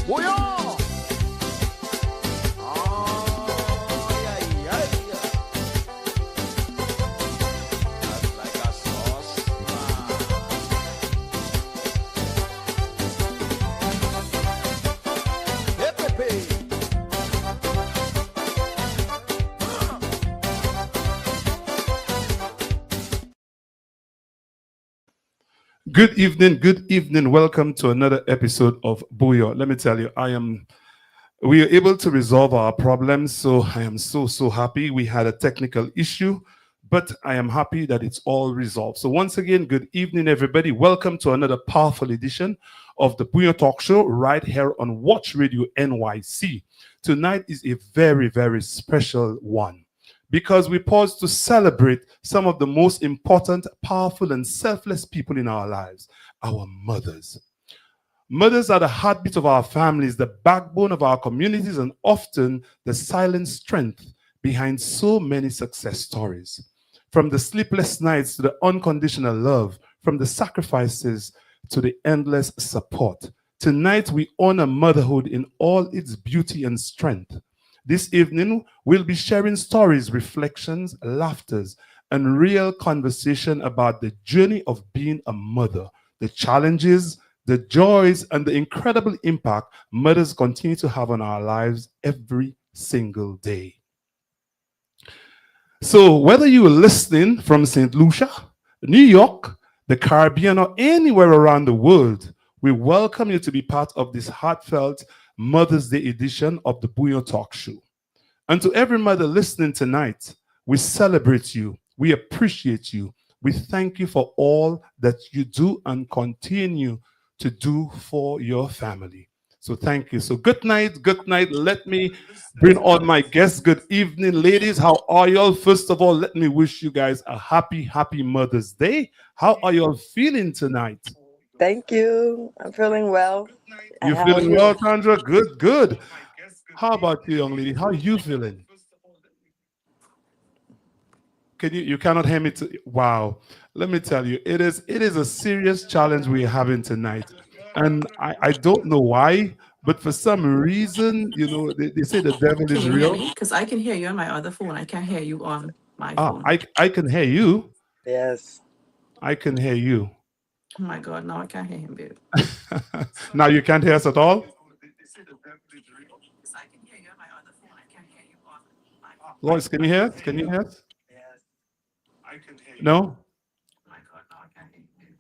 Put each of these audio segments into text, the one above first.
Bouyon! Ay, ay, ay. That's like a sauce, man. Hey, Pepe. Good evening, good evening. Welcome to another episode of Bouyon. Let me tell you, we are able to resolve our problems, so I am so happy. We had a technical issue, but I am happy that it's all resolved. So once again, good evening, everybody. Welcome to another powerful edition of the Bouyon Talkshow right here on Watch Radio NYC. Tonight is a very special one because we pause to celebrate some of the most important, powerful, and selfless people in our lives, our mothers. Mothers are the heartbeat of our families, the backbone of our communities, and often the silent strength behind so many success stories. From the sleepless nights to the unconditional love, from the sacrifices to the endless support. Tonight, we honor motherhood in all its beauty and strength. This evening, we'll be sharing stories, reflections, laughters, and real conversation about the journey of being a mother, the challenges, the joys, and the incredible impact mothers continue to have on our lives every single day. So, whether you are listening from St. Lucia, New York, the Caribbean, or anywhere around the world, we welcome you to be part of this heartfelt Mother's Day edition of the Bouyon Talk Show. And to every mother listening tonight, we celebrate you, we appreciate you, we thank you for all that you do and continue to do for your family. So thank you. So good night, good night. Let me bring on my guests. Good evening, ladies. How are y'all? First of all, let me wish you guys a happy Mother's Day. How are y'all feeling tonight? Thank you. I'm feeling well. And You how are feeling you? well, Sandra? Good, good. How about you, young lady? How are you feeling? Can you cannot hear me? Wow. Let me tell you, it is a serious challenge we're having tonight. And I don't know why, but for some reason, they say the devil Can is you hear real. me? Because I can hear you on my other phone. I can't hear you on my Ah, phone. I can hear you. Yes. I can hear you. Oh my God, now I can't hear him, babe. Now you can't hear us at all? Because I can hear you on my other phone. I can't hear you on my phone. Lois, can you hear us? Can you hear us? No? Oh my God, now I can't hear you, babe.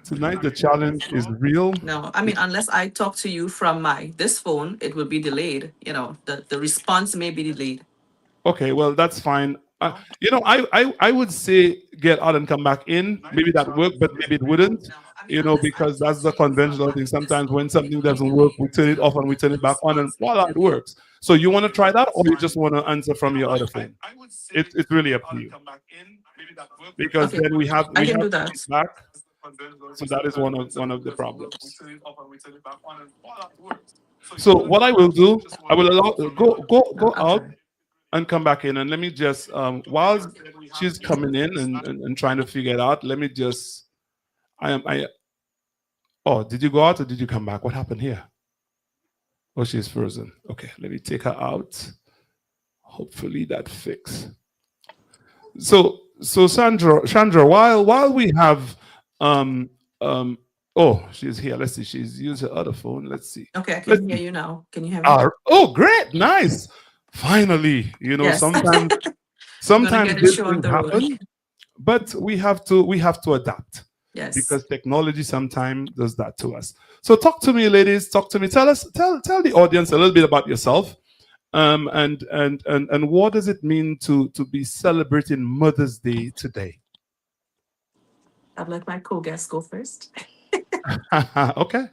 Tonight the challenge is real. No, I mean, unless I talk to you from my this phone, it will be delayed. The response may be delayed. Okay, well, that's fine. I would say get out and come back in. Maybe that work, but maybe it wouldn't. No, I mean, unless I Because talk that's to the you from conventional my thing. this Sometimes when phone, it something will be doesn't work, delayed. we turn it off and we turn The it back on, and response may voila, be it delayed. works. So you want to try that, or you just want to answer from your other phone? It's really up to you. Because Okay, then we have I we can have do that. feedback. So that is one of the problems. So what I will do, I will allow No, go I'll out try. and come back in. And let me just while she's coming in and trying to figure it out, let me just I oh, did you go out or did you come back? What happened here? Oh, she's frozen. Okay, let me take her out. Hopefully that fix. So Chandra, while we have um um oh, she's here. Let's see. She's used her other phone. Let's see. Okay, I Let's can hear see. you now. Can you hear me? Oh, great, nice. Finally, Yes. I'm gonna sometimes get this these show off things the road. happen, but we have to adapt Yes. because technology sometimes does that to us. So talk to me, ladies. Talk to me. Tell the audience a little bit about yourself. And what does it mean to be celebrating Mother's Day today? I'd like my co-guest go first. Okay,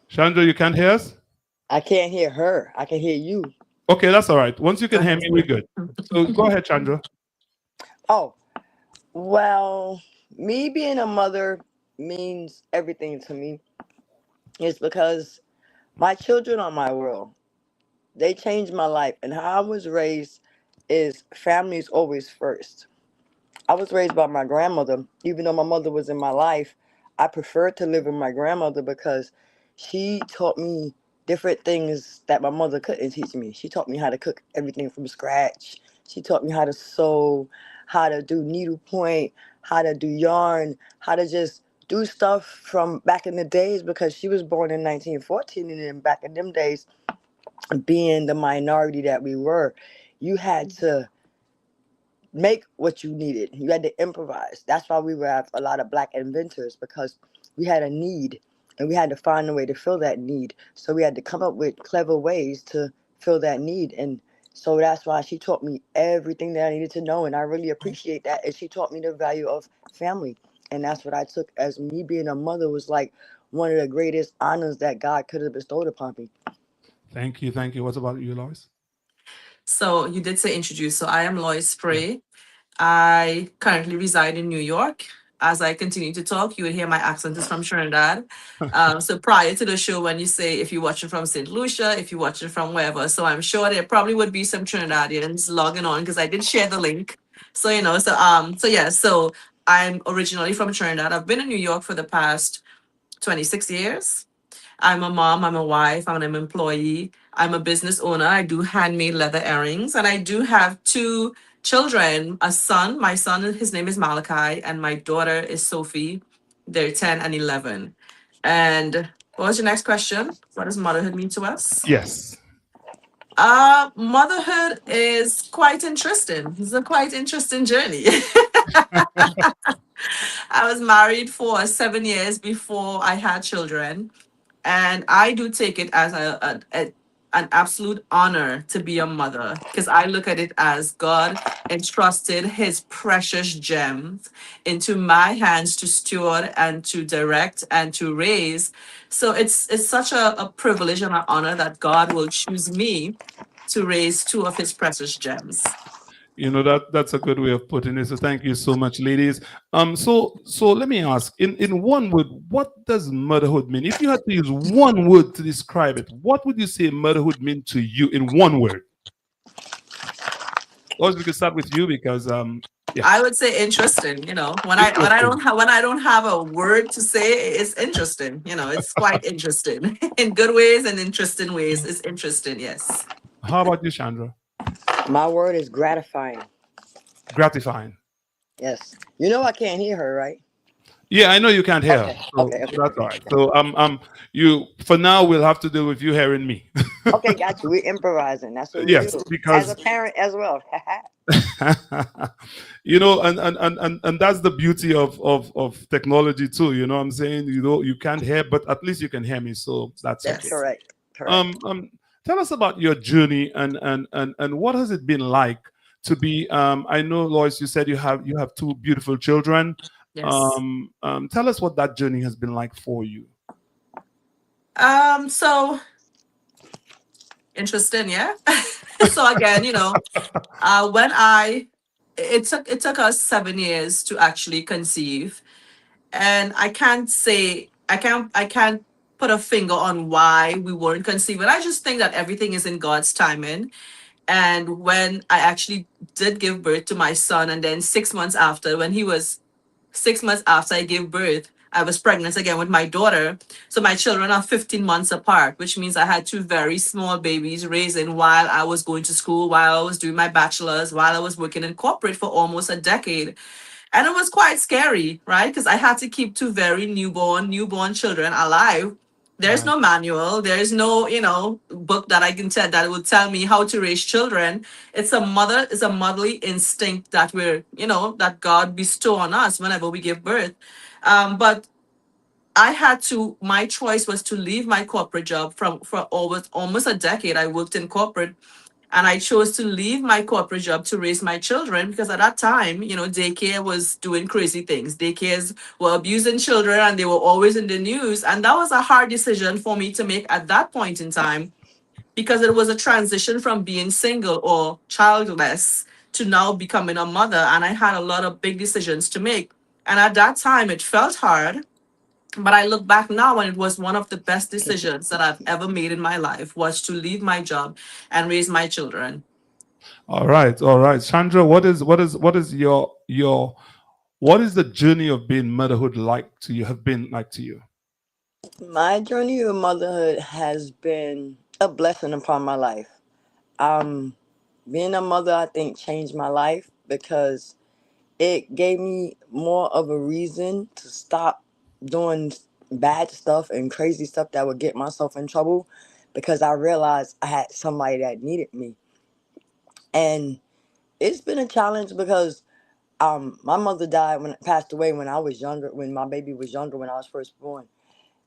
Chandra, you can't hear us. I can't hear her. I can hear you. Okay, that's all right. Once you Go can hear ahead, me, we're babe. good. So go ahead, Chandra. Oh, well, me being a mother means everything to me. It's because my children are my world. They changed my life. And how I was raised is family is always first. I was raised by my grandmother. Even though my mother was in my life, I preferred to live with my grandmother because she taught me different things that my mother couldn't teach me. She taught me how to cook everything from scratch. She taught me how to sew, how to do needlepoint, how to do yarn, how to just do stuff from back in the days because she was born in 1914, and then back in them days, being the minority that we were, you had to make what you needed. You had to improvise. That's why we were have a lot of black inventors, because we had a need and we had to find a way to fill that need. So we had to come up with clever ways to fill that need. And so that's why she taught me everything that I needed to know. And I really appreciate that. And she taught me the value of family. And that's what I took as me being a mother was like one of the greatest honors that God could have bestowed upon me. Thank you. Thank you. What about you, Lois? So you did say introduce. So I am Lois Yeah. FRAY. I currently reside in New York. As I continue to talk, you will hear my accent is from Trinidad. So prior to the show, when you say if you're watching from St. Lucia, if you're watching from wherever, so I'm sure there probably would be some Trinidadians logging on because I did share the link. So so I'm originally from Trinidad. I've been in New York for the past 26 years. I'm a mom, I'm a wife, I'm an employee, I'm a business owner. I do handmade leather earrings, and I do have two children, a son. My son, his name is Malachi, and my daughter is Sophie. They're 10 and 11. And what was your next question? What does motherhood mean to us? Yes. Motherhood is quite interesting. It's a quite interesting journey. I was married for 7 years before I had children. And I do take it as an absolute honor to be a mother because I look at it as God entrusted his precious gems into my hands to steward and to direct and to raise. So it's such a privilege and an honor that God will choose me to raise two of his precious gems. You know that's a good way of putting it. So thank you so much, ladies. So let me ask, in one word, what does motherhood mean? If you had to use one word to describe it, what would you say motherhood mean to you in one word? Or we could start with you because yeah, I would say interesting. You know, interesting. when I don't have a word to say, it's interesting. You know, it's quite interesting in good ways and interesting ways. It's interesting. Yes. How about you, Chandra? My word is gratifying. Gratifying. Yes. You know I can't hear her, right? Yeah, I know you can't hear, Okay. so Okay. Okay. that's all Okay. right. So you for now we'll have to deal with you hearing me. Okay, got you. We're improvising. That's what we Yes, do. As a because parent as well. you know, and that's the beauty of technology too. You know what I'm saying? You know, you can't hear, but at least you can hear me, so that's okay. Yes. Correct. Correct. Um, tell us about your journey and what has it been like to be I know, Lois, you said you have two beautiful children. Yes. Tell us what that journey has been like for you. So interesting. Yeah. So again, when it took us 7 years to actually conceive, and I can't put a finger on why we weren't conceiving. I just think that everything is in God's timing. And when I actually did give birth to my son, and then 6 months after, when he was 6 months after I gave birth, I was pregnant again with my daughter. So my children are 15 months apart, which means I had two very small babies raising while I was going to school, while I was doing my bachelor's, while I was working in corporate for almost a decade. And it was quite scary, right? Because I had to keep two very newborn children alive. There's Right. no manual. There's no, book that I can tell that would tell me how to raise children. It's a motherly instinct that that God bestow on us whenever we give birth. But my choice was to leave my corporate job for almost a decade. I worked in corporate, and I chose to leave my corporate job to raise my children because at that time, daycare was doing crazy things. Daycares were abusing children and they were always in the news. And that was a hard decision for me to make at that point in time because it was a transition from being single or childless to now becoming a mother. And I had a lot of big decisions to make. And at that time, it felt hard. But I look back now and it was one of the best decisions that I've ever made in my life was to leave my job and raise my children. All right, all right. Chandra, what is your What is the journey of being motherhood like to you? Have been like to you? My journey of motherhood has been a blessing upon my life. Um, Being a mother, I think, changed my life because it gave me more of a reason to stop doing bad stuff and crazy stuff that would get myself in trouble because I realized I had somebody that needed me. And it's been a challenge because my mother died when passed away when I was younger, when my baby was younger, when I was first born.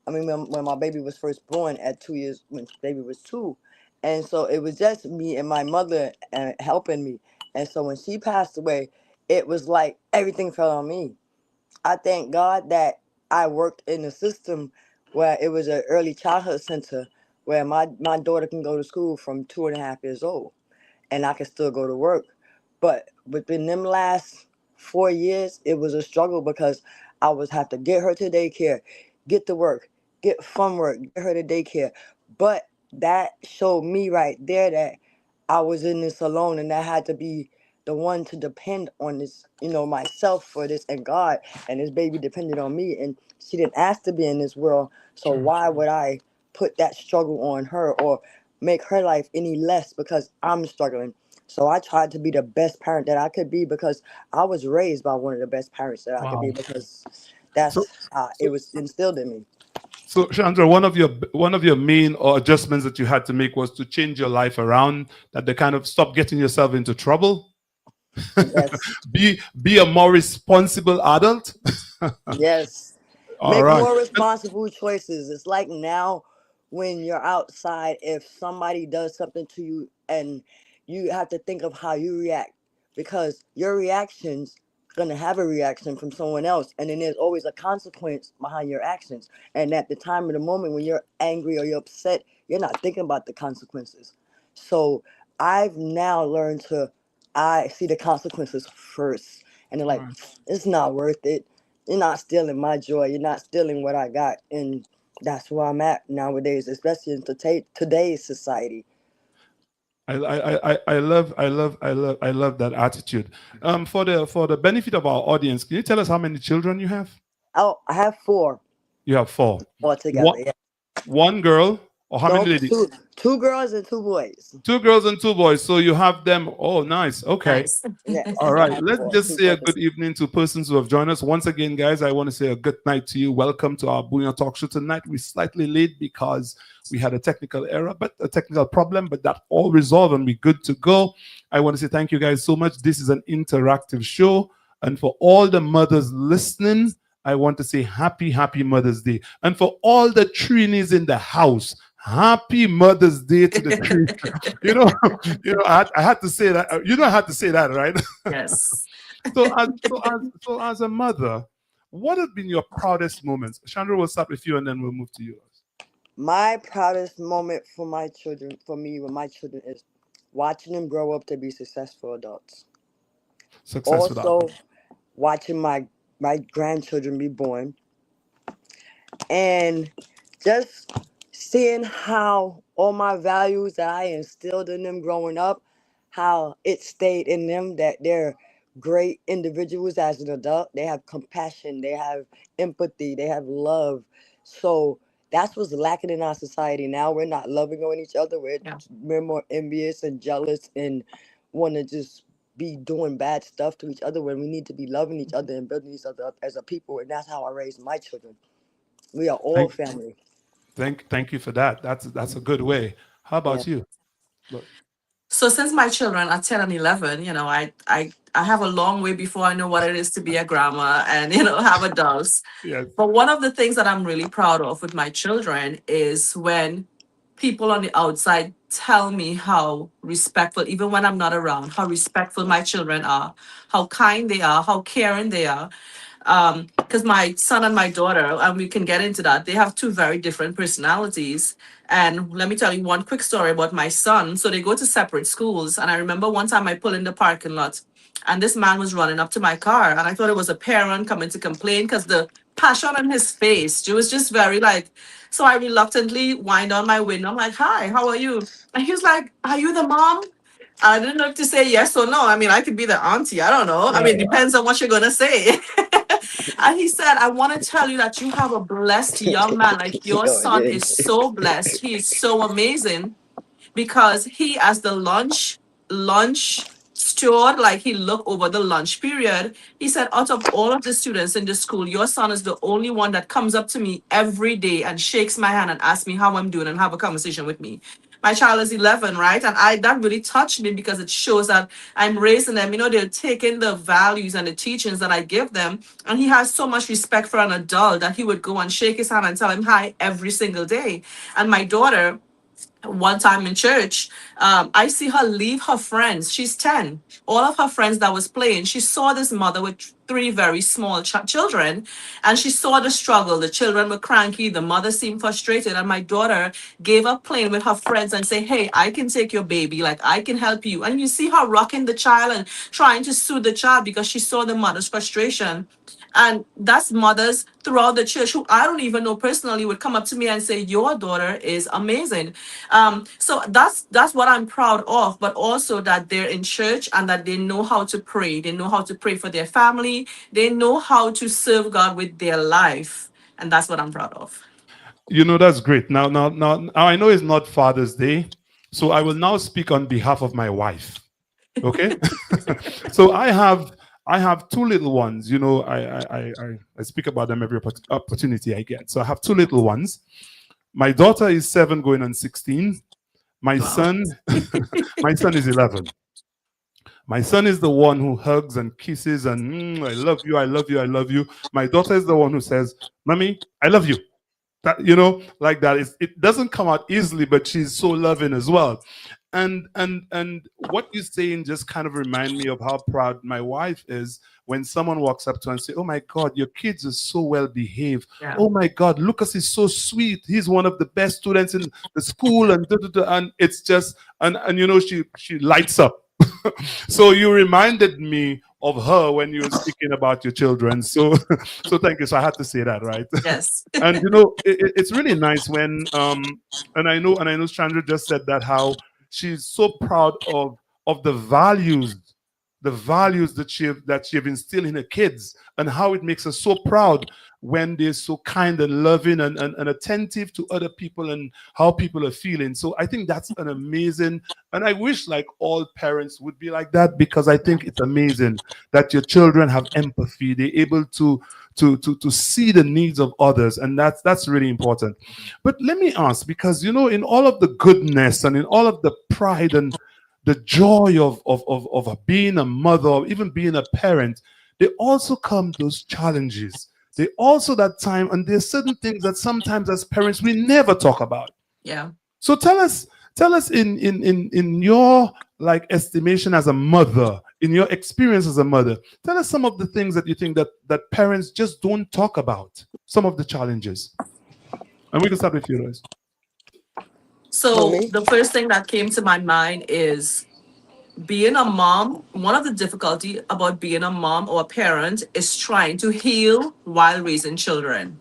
I mean, when my baby was first born at 2 years, when baby was two. And so it was just me and my mother helping me. And so when she passed away, it was like everything fell on me. I thank God that I worked in a system where it was an early childhood center where my daughter can go to school from 2.5 years old and I can still go to work. But within them last 4 years, it was a struggle because I was have to get her to daycare, get to work, get from work, get her to daycare. But that showed me right there that I was in this alone and I had to be the one to depend on this, myself for this and God. And this baby depended on me and she didn't ask to be in this world. So Sure. why would I put that struggle on her or make her life any less because I'm struggling? So I tried to be the best parent that I could be because I was raised by one of the best parents that I could be Wow. because So, that's how it so, was instilled in me. so Chandra, one of your main or adjustments that you had to make was to change your life around, that they kind of stop getting yourself into trouble. Yes. Be a more responsible adult. Yes. All Make right. more responsible choices. It's like now when you're outside, if somebody does something to you and you have to think of how you react because your reactions gonna have a reaction from someone else and then there's always a consequence behind your actions. And at the time of the moment when you're angry or you're upset, you're not thinking about the consequences. So I've now learned to I see the consequences first and they're All like, right. it's not worth it. You're not stealing my joy. You're not stealing what I got. And that's where I'm at nowadays, especially in today's society. I love that attitude. For the benefit of our audience, can you tell us how many children you have? Oh, I have four You have four. altogether. One, Yeah. one girl, or how many No, ladies? two girls and two boys. Two girls and two boys. So you have them. Oh, nice. Okay. Nice. All Yes, I right. have Let's four. just Two say a brothers. good evening to persons who have joined us. Once again, guys, I want to say a good night to you. Welcome to our Bouyon Talk Show tonight. We're slightly late because we had a technical error, but a technical problem, but that all resolved and we're good to go. I want to say thank you guys so much. This is an interactive show. And for all the mothers listening, I want to say happy Mother's Day. And for all the Trinis in the house, happy Mother's Day to the Trinis. You know, I had to say that. You know, I had to say that, right? Yes. So as a mother, what have been your proudest moments? Chandra, will start with you, and then we'll move to you. My proudest moment for my children, for me, with my children, is watching them grow up to be successful adults. Success without. Also, watching my grandchildren be born and just seeing how all my values that I instilled in them growing up, how it stayed in them, that they're great individuals as an adult. They have compassion, they have empathy, they have love. So that's what's lacking in our society now. We're not loving on each other. Yeah. We're more envious and jealous and want to just be doing bad stuff to each other when we need to be loving each other and building each other up as a people. And that's how I raised my children. We are all Thank, family. thank you for that. That's a good way. How Yeah. about you? Look, So since my children are 10 and 11, I have a long way before I know what it is to be a grandma and, have adults. yes. But one of the things that I'm really proud of with my children is when people on the outside tell me how respectful, even when I'm not around, how respectful my children are, how kind they are, how caring they are. Because my son and my daughter, and we can get into that, they have two very different personalities. And let me tell you one quick story about my son. So they go to separate schools, and I remember one time I pull in the parking lot and this man was running up to my car, and I thought it was a parent coming to complain because the passion on his face, it was just very like. So I reluctantly wind on my window. I'm like, "Hi, how are you?" And he was like, "Are you the mom?" I didn't know if to say yes or no. I mean, I could be the auntie. I don't know. I mean, it depends on what you're gonna say. And he said, I want to tell you that you have a blessed young man. Like your Yo, son yeah. is so blessed. He is so amazing because he, as the lunch steward, like he looked over the lunch period. He said, out of all of the students in the school, your son is the only one that comes up to me every day and shakes my hand and asks me how I'm doing and have a conversation with me. My child is 11, right? And I that really touched me because it shows that I'm raising them. You know, they're taking the values and the teachings that I give them. And he has so much respect for an adult that he would go and shake his hand and tell him hi every single day. And my daughter, one time in church, I see her leave her friends. She's 10. All of her friends that was playing, she saw this mother with three very small children, and she saw the struggle. The children were cranky. The mother seemed frustrated. And my daughter gave up playing with her friends and say, hey, I can take your baby. Like, I can help you. And you see her rocking the child and trying to soothe the child because she saw the mother's frustration. And that's mothers throughout the church who I don't even know personally would come up to me and say, your daughter is amazing. So that's what I'm proud of, but also that they're in church and that they know how to pray. They know how to pray for their family. They know how to serve God with their life. And that's what I'm proud of. You know, that's great. Now, I know it's not Father's Day, so I will now speak on behalf of my wife. Okay. So I have two little ones. You know, I speak about them every opportunity I get. So I have two little ones. My daughter is 7 going on 16. My Wow. son, my son is 11. My son is the one who hugs and kisses and I love you, I love you, I love you. My daughter is the one who says, "Mommy, I love you." That, you know, like that is, it doesn't come out easily, but she's so loving as well. And what you're saying just kind of remind me of how proud my wife is when someone walks up to her and say, "Oh my God, your kids are so well behaved. Yeah. Oh my God, Lucas is so sweet. He's one of the best students in the school." And and it's just and you know, she lights up. So you reminded me of her when you were speaking about your children. So so thank you. So I had to say that, right? Yes. And you know, it's really nice when and I know Chandra just said that, how she's so proud of the values that she have instilled in her kids, and how it makes her so proud when they're so kind and loving and attentive to other people and how people are feeling. So I think that's an amazing, and I wish like all parents would be like that, because I think it's amazing that your children have empathy. They're able to see the needs of others, and that's really important. But let me ask, because you know, in all of the goodness and in all of the pride and the joy of being a mother or even being a parent, they also come those challenges. They also that time, and there's certain things that sometimes as parents we never talk about. Yeah. So tell us in your like estimation as a mother, in your experience as a mother, tell us some of the things that you think that parents just don't talk about, some of the challenges. And we can start with you, Lois. For So me, the first thing that came to my mind is being a mom. One of the difficulty about being a mom or a parent is trying to heal while raising children.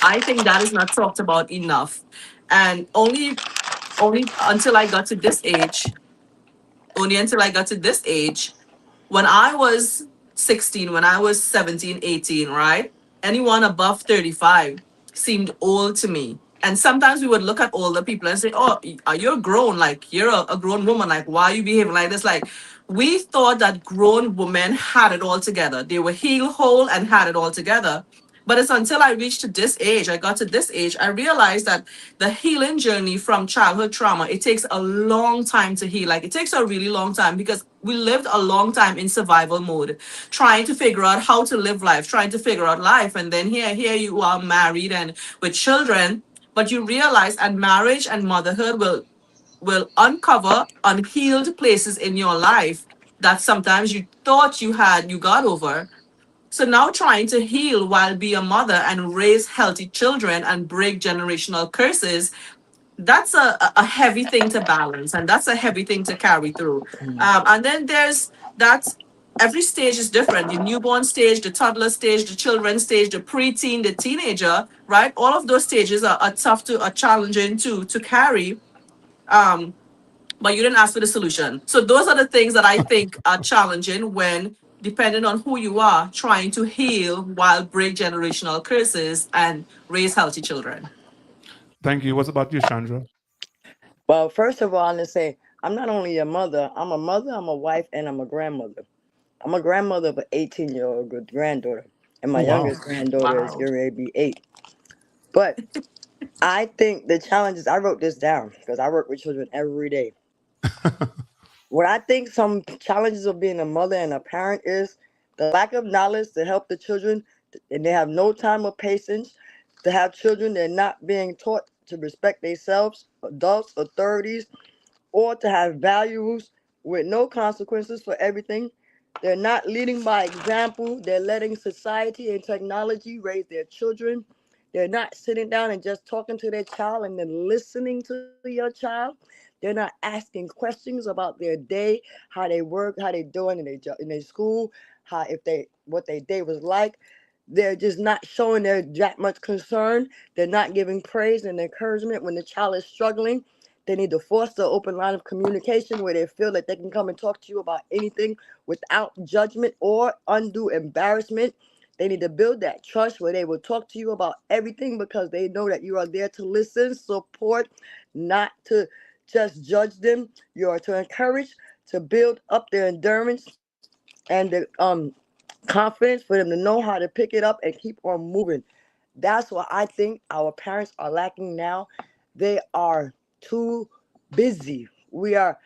I think that is not talked about enough. And only until I got to this age, only until I got to this age, when I was 16, when I was 17, 18, right? Anyone above 35 seemed old to me. And sometimes we would look at older people and say, oh, you're grown. Like, you're a grown woman. Like, why are you behaving like this? Like, we thought that grown women had it all together. They were heel whole and had it all together. But it's until I reached to this age, I got to this age, I realized that the healing journey from childhood trauma, it takes a long time to heal. Like, it takes a really long time because we lived a long time in survival mode, trying to figure out how to live life, trying to figure out life. And then here you are married and with children, but you realize, and marriage and motherhood will uncover unhealed places in your life that sometimes you thought you got over. So now trying to heal while be a mother and raise healthy children and break generational curses, that's a heavy thing to balance, and that's a heavy thing to carry through. And then there's that every stage is different. The newborn stage, the toddler stage, the children stage, the preteen, the teenager, right? All of those stages are tough are challenging to carry. but you didn't ask for the solution. So those are the things that I think are challenging when, depending on who you are, trying to heal while break generational curses and raise healthy children. Thank you. What about you, Chandra? Well, first of all, I'm gonna say I'm not only a mother. I'm a mother. I'm a wife, and I'm a grandmother. I'm a grandmother of an 18-year-old good granddaughter, and my Oh, wow. youngest granddaughter is Wow. getting ready to be 8. But I think the challenges. I wrote this down because I work with children every day. What I think some challenges of being a mother and a parent is the lack of knowledge to help the children, and they have no time or patience to have children. They're not being taught to respect themselves, adults, authorities, or to have values with no consequences for everything. They're not leading by example. They're letting society and technology raise their children. They're not sitting down and just talking to their child and then listening to your child. They're not asking questions about their day, how they work, how they doing in their school, how if they what their day was like. They're just not showing their that much concern. They're not giving praise and encouragement when the child is struggling. They need to foster an open line of communication where they feel that they can come and talk to you about anything without judgment or undue embarrassment. They need to build that trust where they will talk to you about everything because they know that you are there to listen, support, not to just judge them. You are to encourage, to build up their endurance and the confidence for them to know how to pick it up and keep on moving. That's what I think our parents are lacking now. They are too busy. We are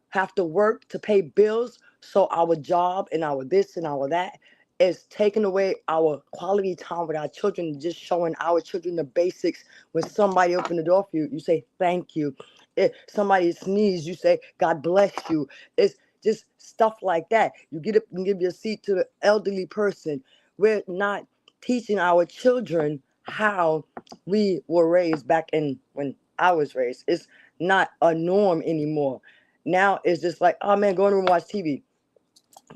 have to work to pay bills, so our job and our this and our that is taking away our quality time with our children, just showing our children the basics. When somebody open the door for you, you say thank you. If somebody sneeze, you say God bless you. It's just stuff like that. You get up and give your seat to the elderly person. We're not teaching our children how we were raised back in when I was raised. It's not a norm anymore. Now it's just like, oh man, go in the room and watch TV.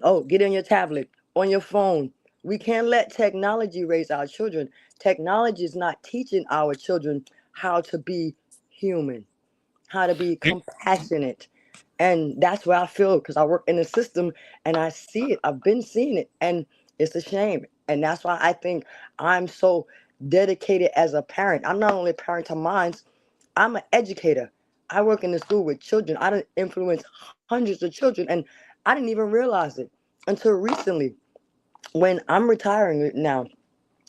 Oh, get on your tablet, on your phone. We can't let technology raise our children. Technology is not teaching our children how to be human, how to be You- compassionate. And that's where I feel because I work in the system and I see it. I've been seeing it and it's a shame. And that's why I think I'm so dedicated as a parent. I'm not only a parent to minds, I'm an educator. I work in the school with children. I done influence hundreds of children and I didn't even realize it until recently when I'm retiring now.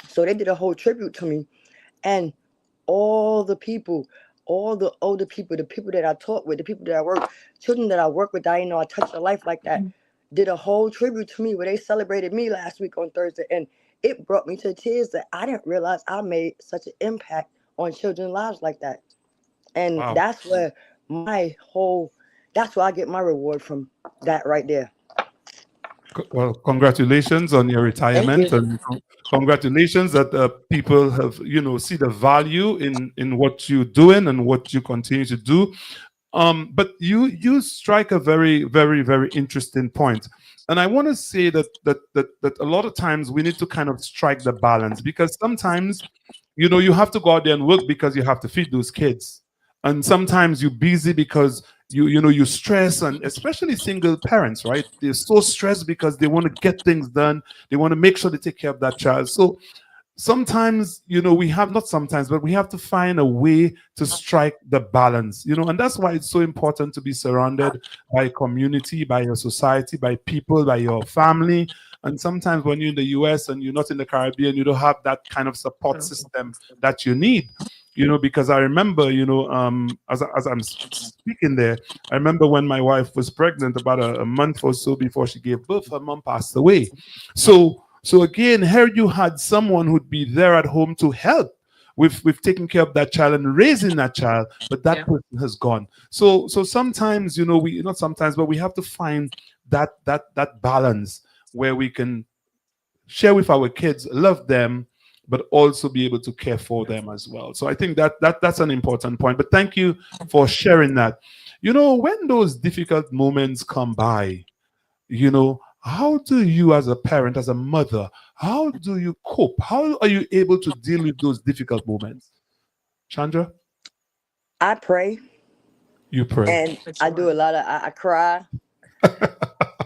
So they did a whole tribute to me and all the people, all the older people, the people that I taught with, the people that I work, children that I work with, that I didn't know I touched their life like that, did a whole tribute to me where they celebrated me last week on Thursday. And it brought me to tears that I didn't realize I made such an impact on children's lives like that. And Wow. that's where that's where I get my reward from that right there. Well, congratulations on your Thank retirement, you. and congratulations that people have, see the value in what you're doing and what you continue to do. But you strike a very, very, very interesting point, and I want to say that a lot of times we need to kind of strike the balance, because sometimes, you have to go out there and work because you have to feed those kids, and sometimes you're busy because you stress, and especially single parents, right? They're so stressed because they want to get things done, they want to make sure they take care of that child. So sometimes, we have, not sometimes, but we have to find a way to strike the balance, and that's why it's so important to be surrounded by community, by your society, by people, by your family. And sometimes when you're in the US and you're not in the Caribbean, you don't have that kind of support system that you need. Because I remember, as I'm speaking there, I remember when my wife was pregnant, about a month or so before she gave birth, her mom passed away. So again, here you had someone who'd be there at home to help with taking care of that child and raising that child, but that Yeah. person has gone. So sometimes, we, not sometimes, but we have to find that balance where we can share with our kids, love them, but also be able to care for them as well. So I think that's an important point. But thank you for sharing that. When those difficult moments come by, how do you, as a parent, as a mother, how do you cope? How are you able to deal with those difficult moments? Chandra? I pray. You pray. And Which I do a one? lot of I cry.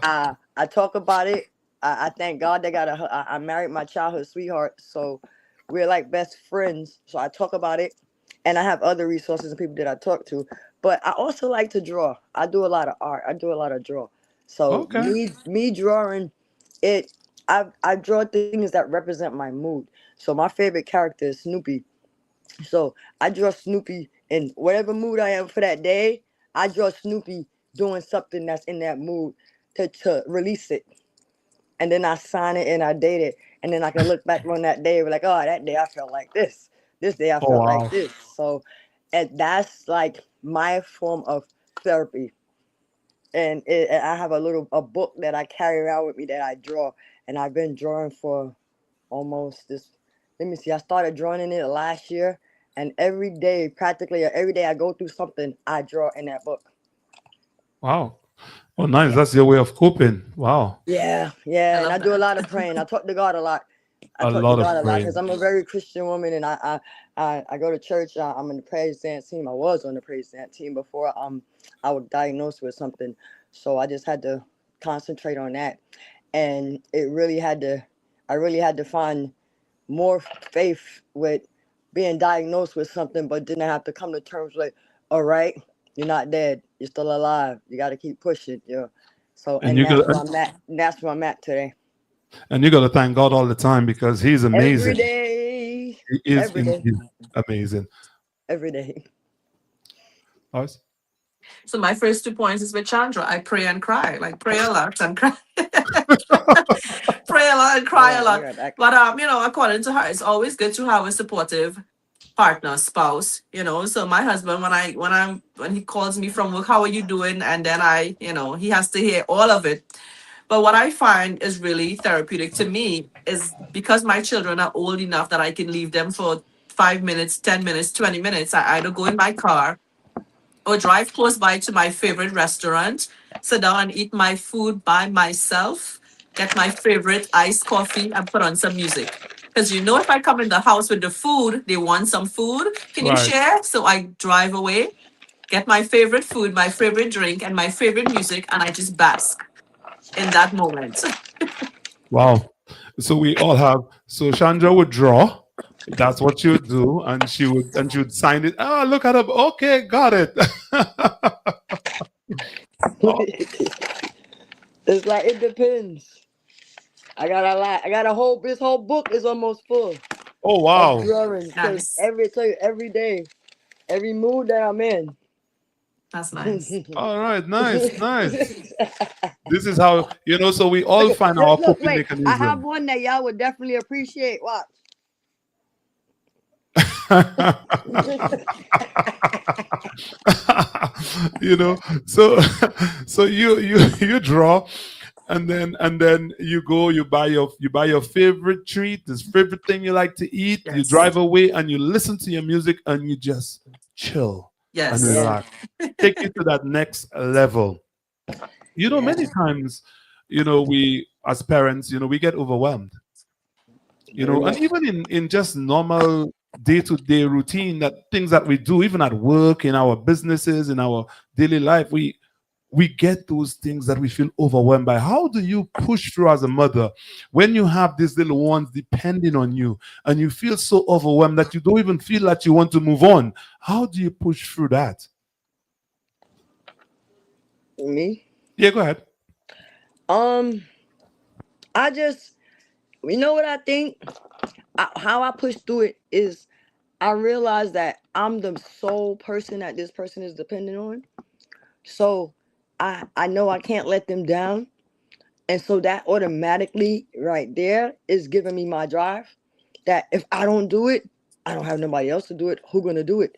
I talk about it. I thank God they got I married my childhood sweetheart, so we're like best friends. So I talk about it, and I have other resources and people that I talk to. But I also like to draw. I do a lot of art. I do a lot of draw. So Okay. me drawing it. I draw things that represent my mood. So my favorite character is Snoopy. So I draw Snoopy in whatever mood I am for that day. I draw Snoopy doing something that's in that mood to release it. And then I sign it and I date it. And then I can look back on that day and be like, oh, that day I felt like this. This day I Oh felt like wow. this. So and that's like my form of therapy. And I have a book that I carry around with me that I draw. And I've been drawing for almost this. Let me see. I started drawing in it last year, and every day, practically every day, I go through something. I draw in that book. Wow. Oh, nice. Yeah, That's your way of coping. Wow. yeah, I yeah. And I love do a that. lot of praying. I talk to God a lot. I A talk to lot of God a lot because praying. I'm a very Christian woman, and I go to church. I'm in the praise dance team. I was on the praise dance team before I was diagnosed with something, so I just had to concentrate on that, and it really had to. I really had to find more faith with being diagnosed with something, but didn't have to come to terms with, all right, you're not dead, you're still alive. You got to keep pushing, you know. So, And and you got that's where I'm at. That's where I'm at today. and you got to thank God all the time because He's Every amazing. day, He is every day, indeed amazing. every day. Us? So my first 2 points is with Chandra. I pray and cry, like pray a lot and cry, pray a lot and cry a Oh, you lot. got that. But according to her, it's always good to have a supportive partner, spouse. So my husband, when he calls me from work, how are you doing? And then he has to hear all of it. But what I find is really therapeutic to me is because my children are old enough that I can leave them for 5 minutes, 10 minutes, 20 minutes. I either go in my car or drive close by to my favorite restaurant, sit down and eat my food by myself, get my favorite iced coffee, and put on some music. Because if I come in the house with the food, they want some food. Can you Right. share? So I drive away, get my favorite food, my favorite drink, and my favorite music, and I just bask in that moment. Wow. So we all have. So Chandra would draw. That's what she would do, and she would sign it. Ah, look at her. Okay, got it. Oh, It's like it depends. I got a lot. I got a whole. This whole book is almost full oh of wow. drawings because Nice. every day, every mood that I'm in. That's nice. All right, nice, nice. This is how So we all Look, find our look, coping wait. I have mechanism. one that y'all would definitely appreciate. Watch. you know so so you draw, and then you buy your favorite treat, this favorite thing you like to eat, you Yes. drive away and you listen to your music and you just chill and Yes. Yeah, relax, take you to that next level. yeah. Many times, we as parents, we get overwhelmed, Very and much. even in just normal day-to-day routine, that things that we do, even at work, in our businesses, in our daily life, we get those things that we feel overwhelmed by. How do you push through as a mother when you have these little ones depending on you and you feel so overwhelmed that you don't even feel that you want to move on? How do you push through that? Me. Yeah, go ahead. Um, I just, you know what I think. How I push through it is I realize that I'm the sole person that this person is dependent on. So I know I can't let them down, and so that automatically right there is giving me my drive. That if I don't do it, I don't have nobody else to do it. Who gonna do it?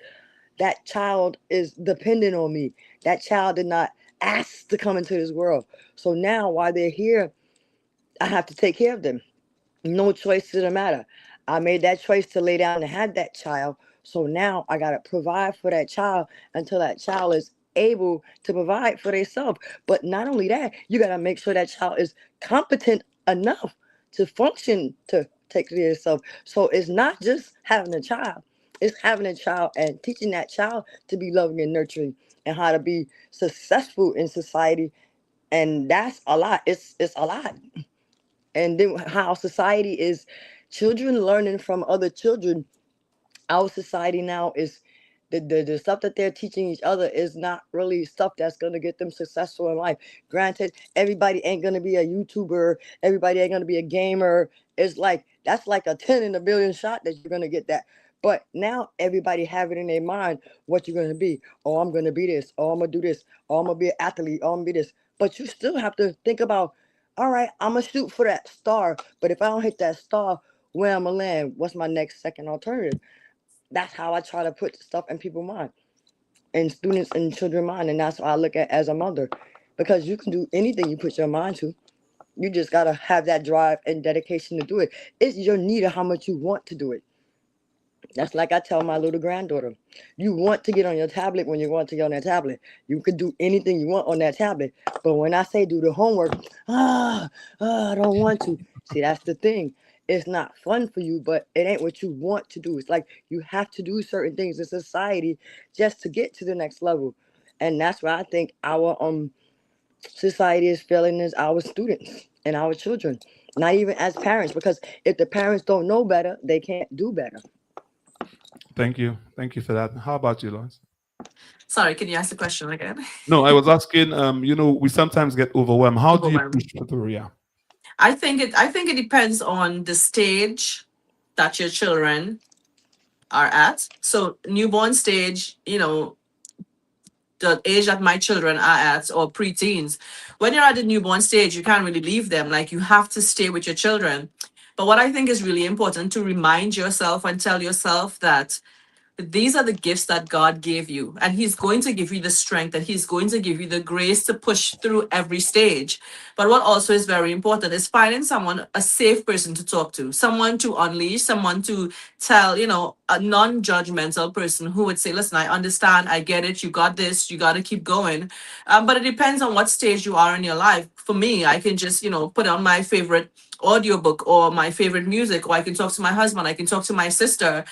That child is dependent on me. That child did not ask to come into this world. So now while they're here, I have to take care of them. No choice to the matter. I made that choice to lay down and have that child. So now I gotta provide for that child until that child is able to provide for themselves. But not only that, you gotta make sure that child is competent enough to function to take care of itself. So it's not just having a child, it's having a child and teaching that child to be loving and nurturing and how to be successful in society, and that's a lot. It's a lot. And then how society is, children learning from other children. Our society now is, the stuff that they're teaching each other is not really stuff that's going to get them successful in life. Granted, everybody ain't going to be a YouTuber, everybody ain't going to be a gamer. It's like, that's like a 10 in a billion shot that you're going to get that. But now everybody have it in their mind what you're going to be. Oh, I'm going to be this. Oh, I'm going to do this. Oh, I'm going to be an athlete. Oh, I'm going to be this. But you still have to think about, all right, I'm going to shoot for that star. But if I don't hit that star, where I'm going to land? What's my next second alternative? That's how I try to put stuff in people's mind, and students and children's mind, and that's what I look at as a mother, because you can do anything you put your mind to. You just gotta have that drive and dedication to do it. It's your need of how much you want to do it. That's like I tell my little granddaughter. You want to get on your tablet when you want to get on that tablet. You could do anything you want on that tablet. But when I say do the homework, I don't want to. See, that's the thing. It's not fun for you, but it ain't what you want to do. It's like you have to do certain things in society just to get to the next level. And that's why I think our society is failing, is our students and our children. Not even as parents, because if the parents don't know better, they can't do better. Thank you for that. How about you, Lois? Sorry, can you ask the question again? No, I was asking. We sometimes get overwhelmed. How do you Overwhelmed. push through? Yeah. I think it depends on the stage that your children are at. So newborn stage, the age that my children are at, or preteens. When you're at the newborn stage, you can't really leave them. Like, you have to stay with your children. But what I think is really important to remind yourself and tell yourself that these are the gifts that God gave you, and He's going to give you the strength, and He's going to give you the grace to push through every stage. But what also is very important is finding someone, a safe person to talk to, someone to unleash, someone to tell, a non judgmental person who would say, listen, I understand, I get it, you got this, you got to keep going. But it depends on what stage you are in your life. For me, I can just, put on my favorite audiobook or my favorite music, or I can talk to my husband, I can talk to my sister,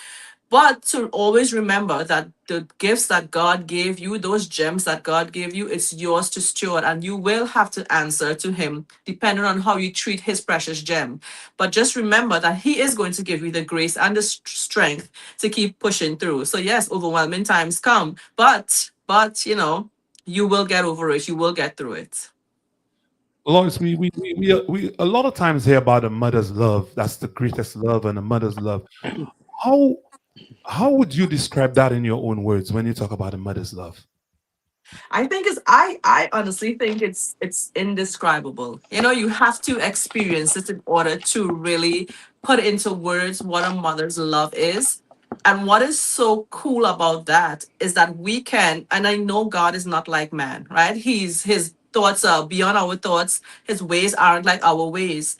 but to always remember that the gifts that God gave you, those gems that God gave you, it's yours to steward, and you will have to answer to Him depending on how you treat His precious gem. But just remember that He is going to give you the grace and the strength to keep pushing through. So yes, overwhelming times come, but you will get over it. You will get through it. Lois, we a lot of times hear about a mother's love. That's the greatest love, and a mother's love. How how would you describe that in your own words when you talk about a mother's love? I honestly think it's indescribable. You have to experience it in order to really put into words what a mother's love is. And what is so cool about that is that we can, and I know God is not like man, right? His thoughts are beyond our thoughts, his ways aren't like our ways.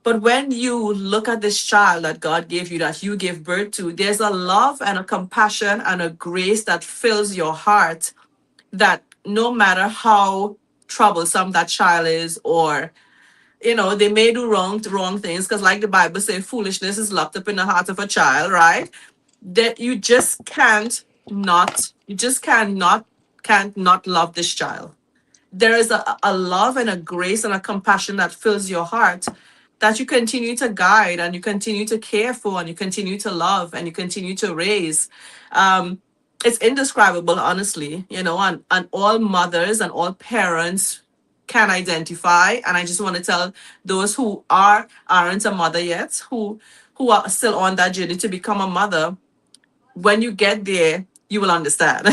But when you look at this child that God gave you, that you gave birth to, there's a love and a compassion and a grace that fills your heart, that no matter how troublesome that child is, or they may do wrong things, because like the Bible says, foolishness is locked up in the heart of a child, right? That you just can't not love this child. There is a love and a grace and a compassion that fills your heart, that you continue to guide, and you continue to care for, and you continue to love, and you continue to raise. um it's indescribable, honestly, and all mothers and all parents can identify. And I just want to tell those who aren't a mother yet, who are still on that journey to become a mother, when you get there, you will understand.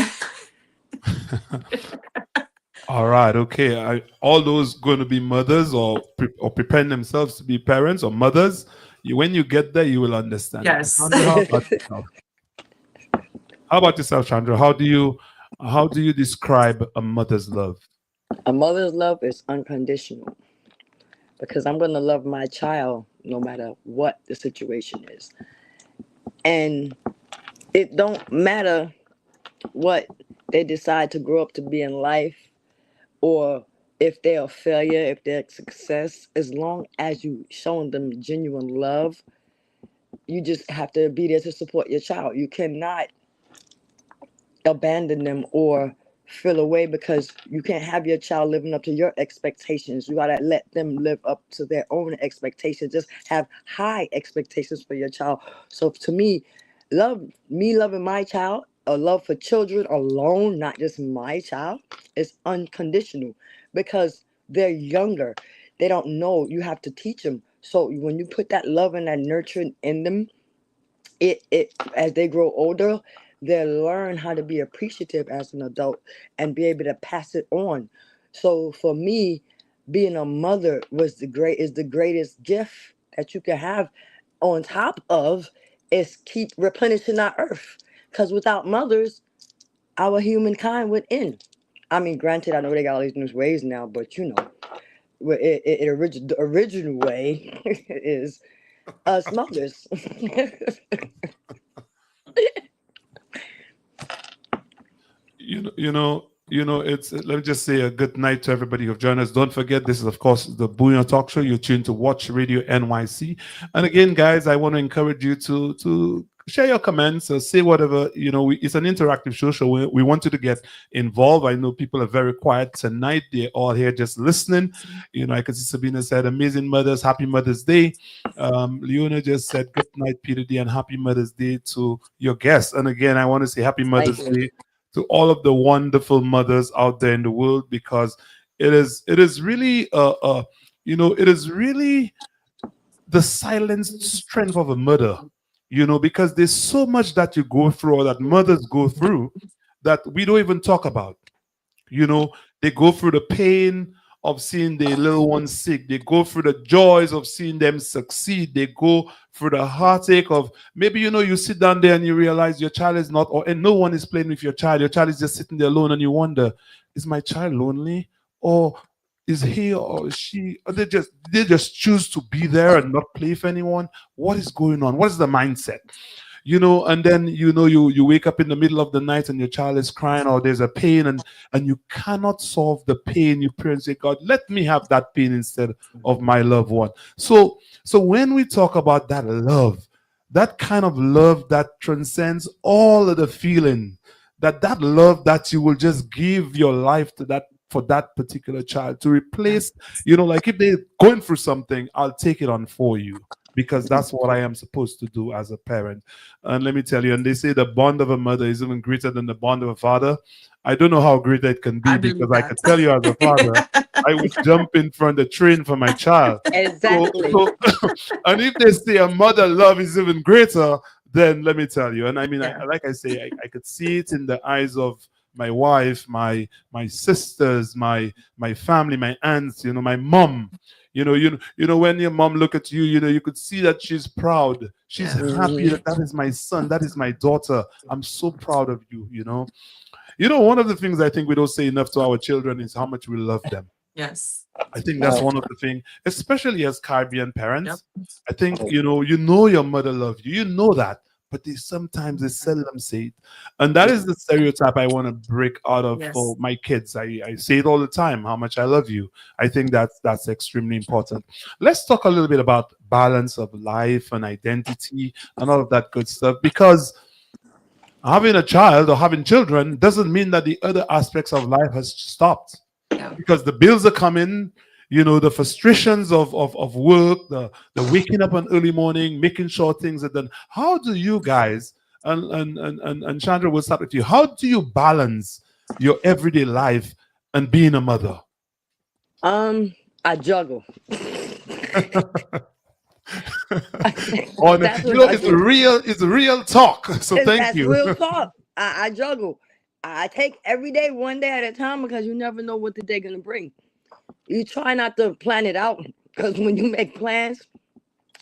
All right, okay. All those going to be mothers, or preparing themselves to be parents or mothers, when you get there, you will understand. Yes. Chandra, how about yourself? How about yourself, Chandra? How do you describe a mother's love? A mother's love is unconditional, because I'm going to love my child no matter what the situation is. And it don't matter what they decide to grow up to be in life, or if they're a failure, if they're a success, as long as you showing them genuine love, you just have to be there to support your child. You cannot abandon them or feel away because you can't have your child living up to your expectations. You gotta let them live up to their own expectations. Just have high expectations for your child. So to loving my child, a love for children alone, not just my child, is unconditional because they're younger. They don't know. You have to teach them. So when you put that love and that nurturing in them, it as they grow older, they'll learn how to be appreciative as an adult and be able to pass it on. So for me, being a mother is the greatest gift that you can have. On top of is keep replenishing our earth, because without mothers, our humankind would end. I mean, granted, I know they got all these new ways now, but the original way is us mothers. It's let me just say a good night to everybody who've joined us. Don't forget, this is of course the Bouyon Talk Show. You're tuned to Watch Radio NYC. And again, guys, I want to encourage you to share your comments or say whatever. It's an interactive show, so we want you to get involved. I know people are very quiet tonight. They're all here just listening. I can see Sabina said, amazing mothers, happy Mother's Day. Leona just said, good night, Peter D, and happy Mother's Day to your guests. And again, I want to say happy Mother's Thank you. Day to all of the wonderful mothers out there in the world, because it is really it is really the silent strength of a mother, because there's so much that you go through or that mothers go through that we don't even talk about. They go through the pain of seeing their little ones sick. They go through the joys of seeing them succeed. They go through the heartache of maybe you sit down there and you realize your child is not, and no one is playing with your child. Your child is just sitting there alone, and you wonder, is my child lonely, or is he or is she? Or they just choose to be there and not play with anyone. What is going on? What is the mindset? And then you wake up in the middle of the night and your child is crying, or there's a pain, and you cannot solve the pain. You pray and say, God, let me have that pain instead of my loved one. So when we talk about that love, that kind of love that transcends all of the feeling, that love that you will just give your life to that, for that particular child, to replace, like if they're going through something, I'll take it on for you, because that's what I am supposed to do as a parent. And let me tell you, and they say the bond of a mother is even greater than the bond of a father. I don't know how great that can I be, believe because I could tell you as a father, I would jump in front of the train for my child. So, Exactly. so and if they say a mother love is even greater, then let me tell you. And I mean, Yeah. like I say, I could see it in the eyes of my wife, my sisters, my family, my aunts, my mom. When your mom look at you, you could see that she's proud. She's Yes. happy that that is my son, that is my daughter. I'm so proud of you. One of the things I think we don't say enough to our children is how much we love them. Yes. I think that's Right. one of the things, especially as Caribbean Yep. parents. I think you know your mother loves you. You know that, but they seldom say it, and that is the stereotype I want to break out of for Yes. my kids. I say it all the time, how much I love you. I think that's extremely important. Let's talk a little bit about balance of life and identity and all of that good stuff, because having a child or having children doesn't mean that the other aspects of life has stopped, Yeah. because the bills are coming, the frustrations of work, the waking up on early morning, making sure things are done. How do you guys, and Chandra, will start with you, how do you balance your everyday life and being a mother? I juggle. On That's what I do. it's real talk. So thank That's you. real talk. I juggle. I take every day one day at a time, because you never know what the day gonna bring. You try not to plan it out, because when you make plans,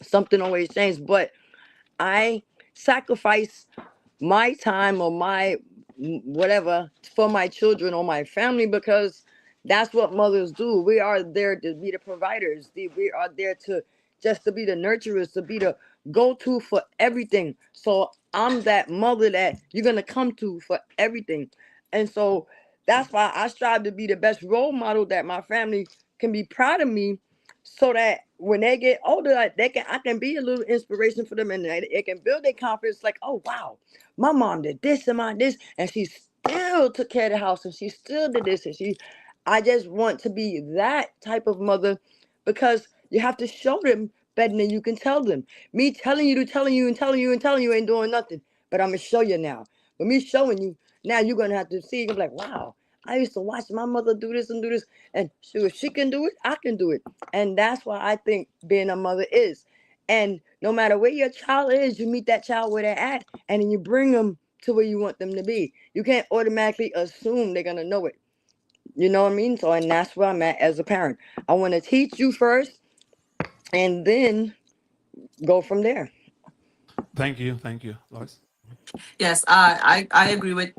something always changes. But I sacrifice my time or my whatever for my children or my family, because that's what mothers do. We are there to be the providers. We are there to just to be the nurturers, to be the go-to for everything. So I'm that mother that you're gonna come to for everything. And so that's why I strive to be the best role model that my family can be proud of me, so that when they get older, like, I can be a little inspiration for them, and it can build their confidence. Like, oh wow, my mom did this and my this, and she's still took care of the house and she still did this and she I just want to be that type of mother because you have to show them better than you can tell them. Me telling you to telling you and telling you and telling you ain't doing nothing. But I'm gonna show you now. But me showing you, now you're gonna have to see, you're gonna be like, wow, I used to watch my mother do this and do this. And shoot, if she can do it, I can do it. And that's why I think being a mother is. And no matter where your child is, you meet that child where they're at, and then you bring them to where you want them to be. You can't automatically assume they're gonna know it. You know what I mean? So, and that's where I'm at as a parent. I want to teach you first, and then go from there. Thank you, Lois. Yes, I agree with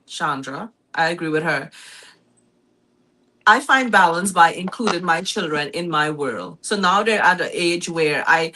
Chandra. I agree with her. I find balance by including my children in my world. So now they're at an age where I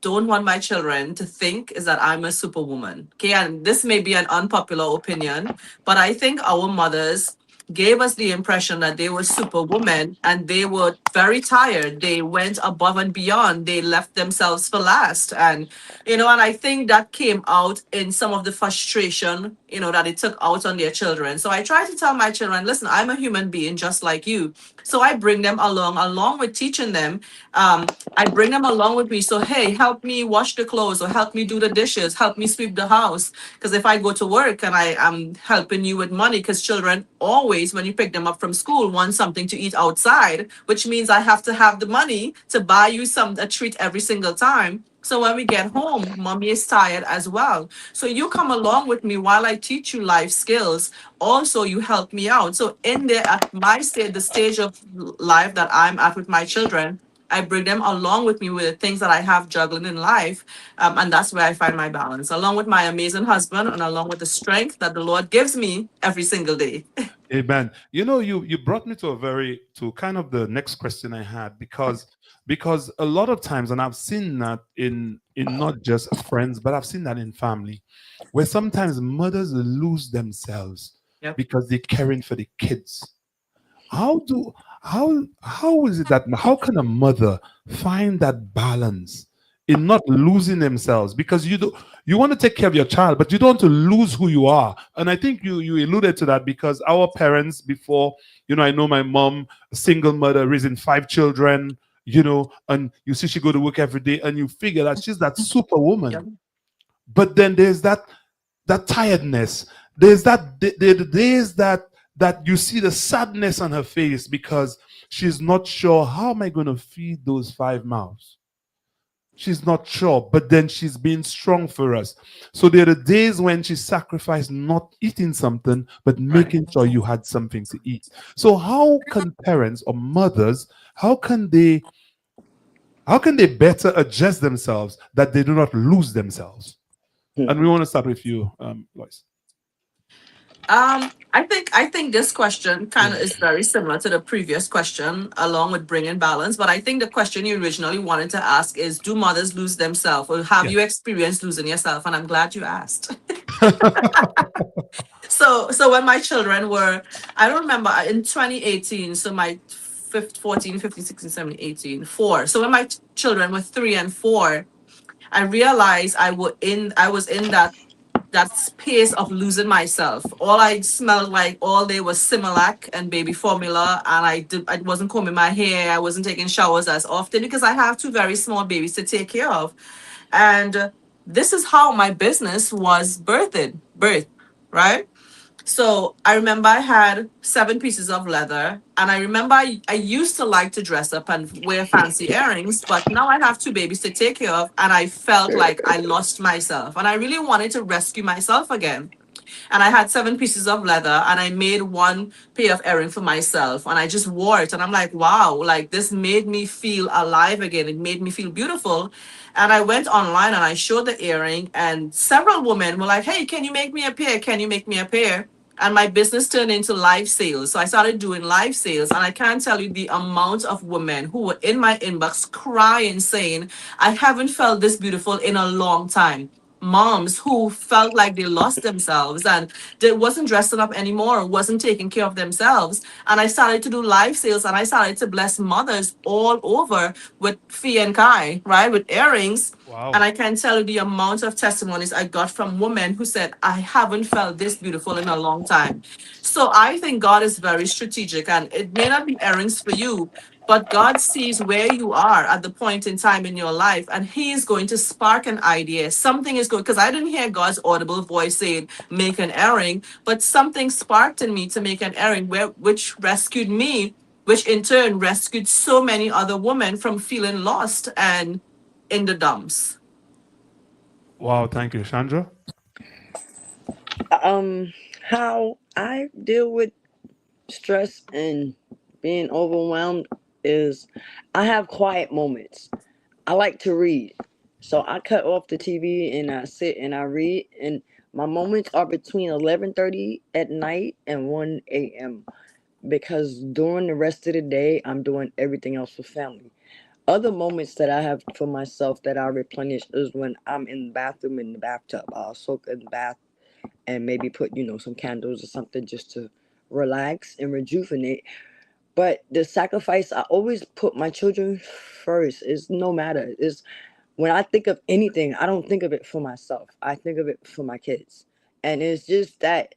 don't want my children to think is that I'm a superwoman. Okay, and this may be an unpopular opinion, but I think our mothers gave us the impression that they were superwomen and they were very tired. They went above and beyond. They left themselves for last. And I think that came out in some of the frustration, that it took out on their children. So I try to tell my children, listen, I'm a human being just like you. So I bring them along with teaching them. I bring them along with me. So, hey, help me wash the clothes or help me do the dishes, help me sweep the house. Because if I go to work and I am helping you with money, because children always, when you pick them up from school, want something to eat outside, which means I have to have the money to buy you a treat every single time. So when we get home, mommy is tired as well. So you come along with me while I teach you life skills. Also, you help me out. So in there, at my stage, the stage of life that I'm at with my children, I bring them along with me with the things that I have juggling in life. And that's where I find my balance, along with my amazing husband and along with the strength that the Lord gives me every single day. Amen. You brought me to to kind of the next question I had, because a lot of times, and I've seen that in not just friends, but I've seen that in family, where sometimes mothers lose themselves Yep. because they're caring for the kids. How do how is it that how can a mother find that balance in not losing themselves? Because you want to take care of your child, but you don't want to lose who you are. And I think you alluded to that, because our parents before, I know my mom, a single mother, raising five children, and you see she go to work every day, and you figure that she's that Yep. superwoman. But then there's that tiredness. There's the days that you see the sadness on her face because she's not sure, how am I going to feed those five mouths? She's not sure, but then she's being strong for us. So there are days when she sacrificed not eating something, but Right. making sure you had something to eat. So how can parents or mothers, how can they better adjust themselves that they do not lose themselves? And we want to start with you, Lois. I think this question kind of is very similar to the previous question, along with bringing balance. But I think the question you originally wanted to ask is, do mothers lose themselves, or have Yeah. you experienced losing yourself? And I'm glad you asked. So when my children were, I don't remember, in 2018. So my 14, 15, 16, 17, 18, 4. So when my children were 3 and 4, I realized I was in that space of losing myself. All I smelled like all day was Similac and baby formula, and I wasn't combing my hair. I wasn't taking showers as often because I have two very small babies to take care of. And this is how my business was birthed, right? So I remember I had 7 pieces of leather, and I remember I used to like to dress up and wear fancy earrings, but now I have two babies to take care of, and I felt like I lost myself, and I really wanted to rescue myself again. And I had 7 pieces of leather, and I made one pair of earring for myself, and I just wore it, and I'm like, wow, like this made me feel alive again. It made me feel beautiful. And I went online and I showed the earring, and several women were like, hey, can you make me a pair? Can you make me a pair? And my business turned into live sales. So I started doing live sales, and I can't tell you the amount of women who were in my inbox crying, saying, I haven't felt this beautiful in a long time. Moms who felt like they lost themselves and they wasn't dressing up anymore, wasn't taking care of themselves. And I started to do live sales, and I started to bless mothers all over with fee and kai, right? With earrings. And Wow. I can tell you the amount of testimonies I got from women who said, I haven't felt this beautiful in a long time. So I think God is very strategic, and it may not be earrings for you, but God sees where you are at the point in time in your life, and He is going to spark an idea. Something is going, because I didn't hear God's audible voice saying, make an earring, but something sparked in me to make an earring, which rescued me, which in turn rescued so many other women from feeling lost and in the dumps. Wow. Thank you, Chandra. Um, how I deal with stress and being overwhelmed is I have quiet moments. I like to read. So I cut off the TV and I sit and I read, and my moments are between 11:30 at night and 1 a.m. because during the rest of the day I'm doing everything else for family. Other moments that I have for myself that I replenish is when I'm in the bathroom in the bathtub. I'll soak in the bath and maybe put, some candles or something just to relax and rejuvenate. But the sacrifice, I always put my children first. It's no matter. It's when I think of anything, I don't think of it for myself. I think of it for my kids. And it's just that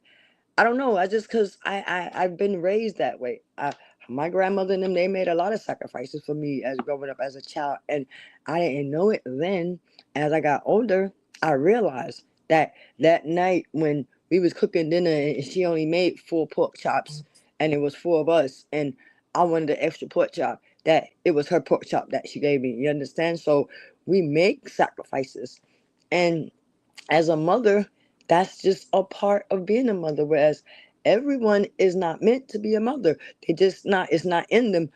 I don't know. I just because I've been raised that way. My grandmother and them, they made a lot of sacrifices for me as growing up as a child, and I didn't know it then. As I got older, I realized that that night when we was cooking dinner and she only made 4 pork chops, and it was 4 of us, and I wanted an extra pork chop. That it was her pork chop that she gave me. You understand? So we make sacrifices, and as a mother, that's just a part of being a mother. Whereas everyone is not meant to be a mother. They just not. It's not in them.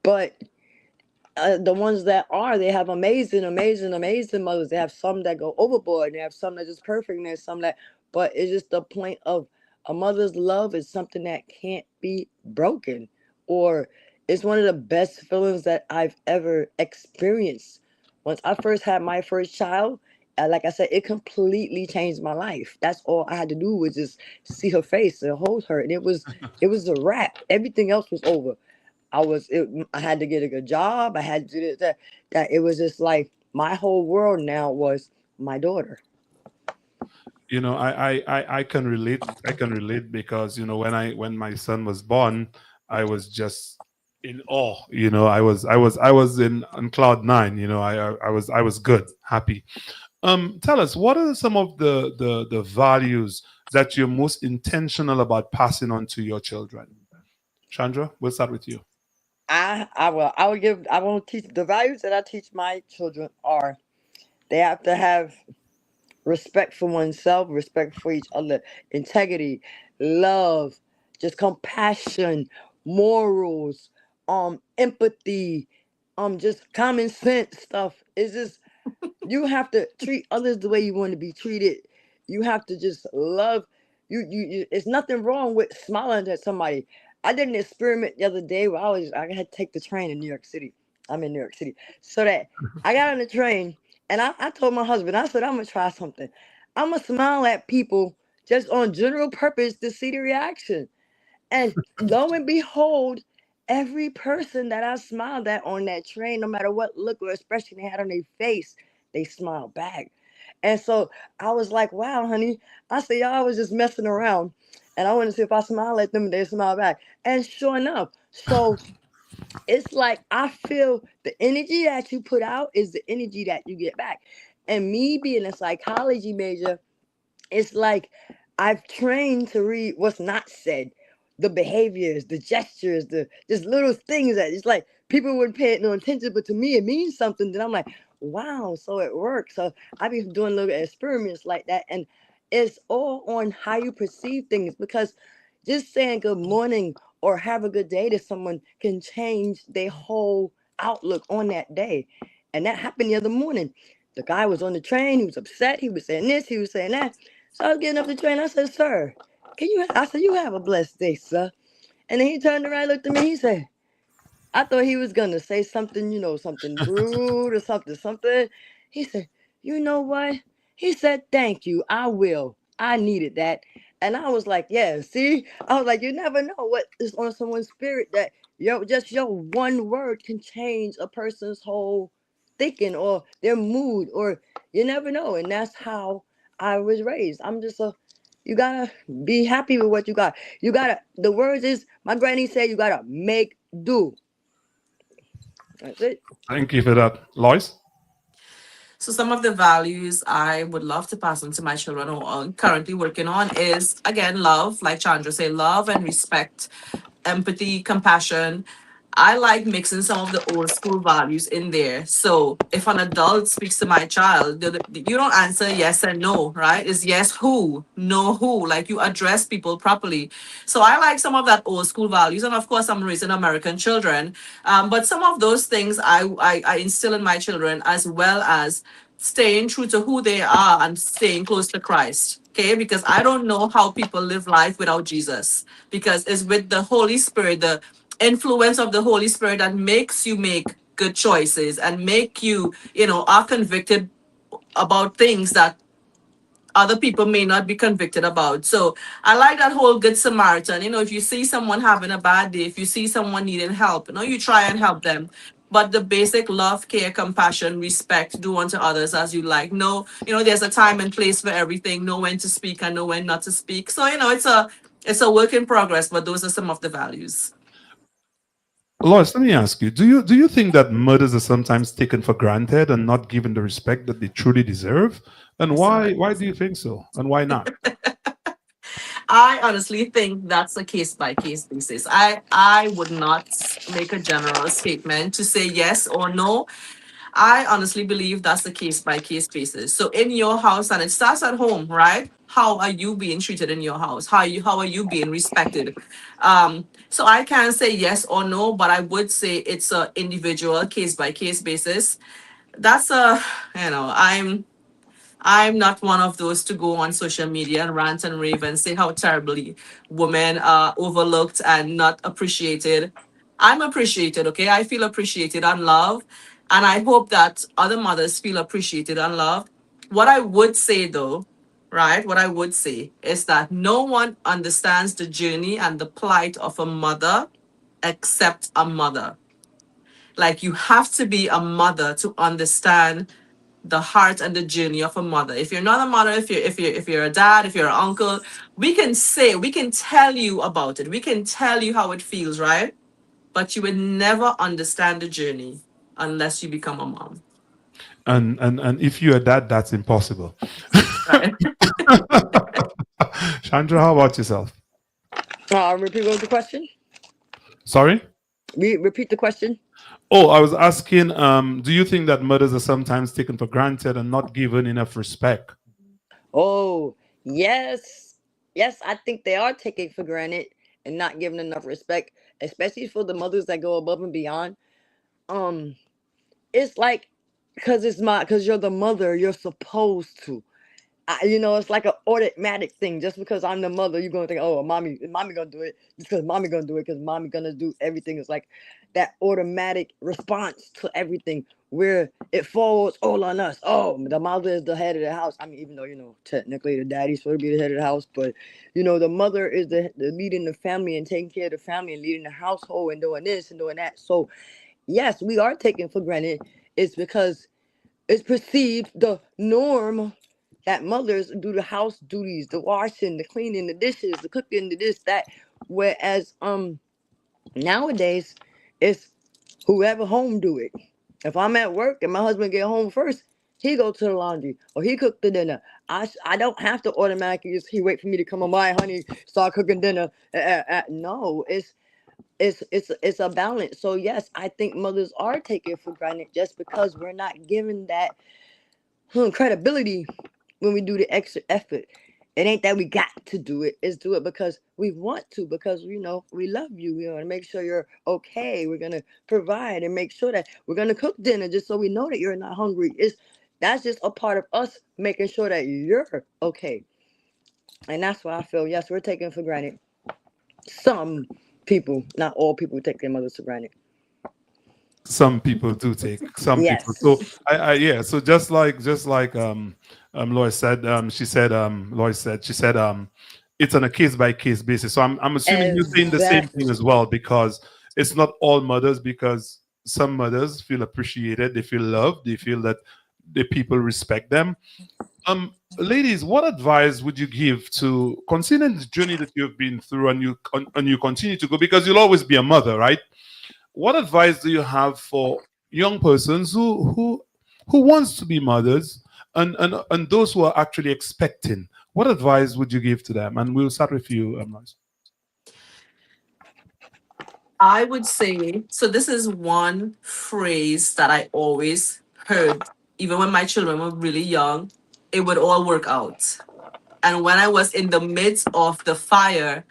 But the ones that are, they have amazing, amazing, amazing mothers. They have some that go overboard, and they have some that just perfect, and there's some that. But it's just the point of a mother's love is something that can't be broken, or it's one of the best feelings that I've ever experienced. Once I first had my first child, like I said, it completely changed my life. That's all I had to do was just see her face and hold her, and it was a wrap. Everything else was over. I had to get a good job. I had to do this, that it was just like my whole world now was my daughter. I can relate. I can relate because when my son was born, I was just in awe. I was in on cloud nine. I was good, happy. Tell us, what are some of the values that you're most intentional about passing on to your children? Chandra, we'll start with you. I want to teach the values that I teach my children are they have to have respect for oneself, respect for each other, integrity, love, just compassion, morals, empathy, just common sense stuff. It's just you have to treat others the way you want to be treated. You have to just love you it's nothing wrong with smiling at somebody. I did an experiment the other day where I had to take the train in New York City. I'm in New York City. So that I got on the train and I told my husband, I said, I'm gonna try something. I'm gonna smile at people just on general purpose to see the reaction. And lo and behold, every person that I smiled at on that train, no matter what look or expression they had on their face, they smiled back. And so I was like, wow, honey. I said, y'all was just messing around. And I wanted to see if I smile at them, they smile back. And sure enough, so it's like I feel the energy that you put out is the energy that you get back. And me being a psychology major, it's like I've trained to read what's not said, the behaviors, the gestures, the just little things that it's like people wouldn't pay it no attention, but to me it means something. Then I'm like, wow, so it works. So I be doing little experiments like that, and it's all on how you perceive things because just saying good morning or have a good day to someone can change their whole outlook on that day. And that happened the other morning. The guy was on the train, he was upset, he was saying this, he was saying that. So I was getting off the train. I said, "Sir, I said, you have a blessed day, sir." And then he turned around, looked at me. He said, I thought he was gonna say something, something rude or something. He said, "You know what?" He said, "Thank you. I will. I needed that." And I was like, "Yeah, see?" I was like, "You never know what is on someone's spirit that just your one word can change a person's whole thinking or their mood, or you never know. And that's how I was raised. I'm just a you gotta be happy with what you got. You gotta the words is my granny said you gotta make do. That's it. Thank you for that, Lois. So some of the values I would love to pass on to my children or are currently working on is again love, like Chandra say, love and respect, empathy, compassion. I like mixing some of the old school values in there. So if an adult speaks to my child, you don't answer yes and no, right? It's yes who, no who. Like you address people properly. So I like some of that old school values, and of course I'm raising American children. But some of those things I instill in my children, as well as staying true to who they are and staying close to Christ. Okay, because I don't know how people live life without Jesus. Because it's with the Holy Spirit, the influence of the Holy Spirit that makes you make good choices and make you, are convicted about things that other people may not be convicted about. So I like that whole Good Samaritan. If you see someone having a bad day, if you see someone needing help, you try and help them. But the basic love, care, compassion, respect, do unto others as you like. No, there's a time and place for everything. Know when to speak and know when not to speak. So, it's a work in progress, but those are some of the values. Lois, let me ask you: do you think that mothers are sometimes taken for granted and not given the respect that they truly deserve? And why do you think so? And why not? I honestly think that's a case by case basis. I would not make a general statement to say yes or no. I honestly believe that's the case by case basis. So in your house, and it starts at home, right? How are you being treated in your house? How are you being respected? So I can't say yes or no, but I would say it's a individual case by case basis. That's a I'm not one of those to go on social media and rant and rave and say how terribly women are overlooked and not appreciated. I'm appreciated, okay? I feel appreciated and loved. And I hope that other mothers feel appreciated and loved. What I would say though, right? What I would say is that no one understands the journey and the plight of a mother except a mother. Like you have to be a mother to understand the heart and the journey of a mother. If you're not a mother, if you're a dad, if you're an uncle, we can tell you about it. We can tell you how it feels, right? But you would never understand the journey unless you become a mom. And if you're that, that's impossible. Right. Chandra, how about yourself? Repeat what the question. Sorry? Repeat the question. Oh, I was asking, do you think that mothers are sometimes taken for granted and not given enough respect? Oh, yes. Yes, I think they are taken for granted and not given enough respect, especially for the mothers that go above and beyond. Um, it's like because you're the mother, you're supposed to. It's like an automatic thing. Just because I'm the mother, you're gonna think, oh, mommy gonna do it. Just because mommy gonna do it, because mommy gonna do everything. It's like that automatic response to everything, where it falls all on us. Oh, the mother is the head of the house. I mean, even though technically the daddy's supposed to be the head of the house, but the mother is the leading the family and taking care of the family and leading the household and doing this and doing that. So yes, we are taken for granted. It's because it's perceived the norm that mothers do the house duties, the washing, the cleaning, the dishes, the cooking, the this, that. Whereas nowadays it's whoever home do it. If I'm at work and my husband get home first, he go to the laundry or he cook the dinner. I don't have to automatically just he wait for me to come on by, honey, start cooking dinner. No, it's a balance. So yes, I think mothers are taken for granted just because we're not given that credibility when we do the extra effort. It ain't that we got to do it. It's do it because we want to, because we love you. We want to make sure you're okay. We're gonna provide and make sure that we're gonna cook dinner just so we know that you're not hungry. That's just a part of us making sure that you're okay. And that's why I feel yes, we're taken for granted. Some people, not all people, take their mothers for granted. Some people do take some people. So Yes. yeah. So just like Lois said, it's on a case by case basis. So I'm assuming you're saying the same thing as Exactly. well, because it's not all mothers, because some mothers feel appreciated, they feel loved, they feel that the people respect them. Ladies, what advice would you give to, considering the journey that you've been through and you continue to go, because you'll always be a mother, right? What advice do you have for young persons who wants to be mothers, and those who are actually expecting? What advice would you give to them? And we'll start with you, Lois. I would say, so this is one phrase that I always heard, even when my children were really young, it would all work out. And when I was in the midst of the fire,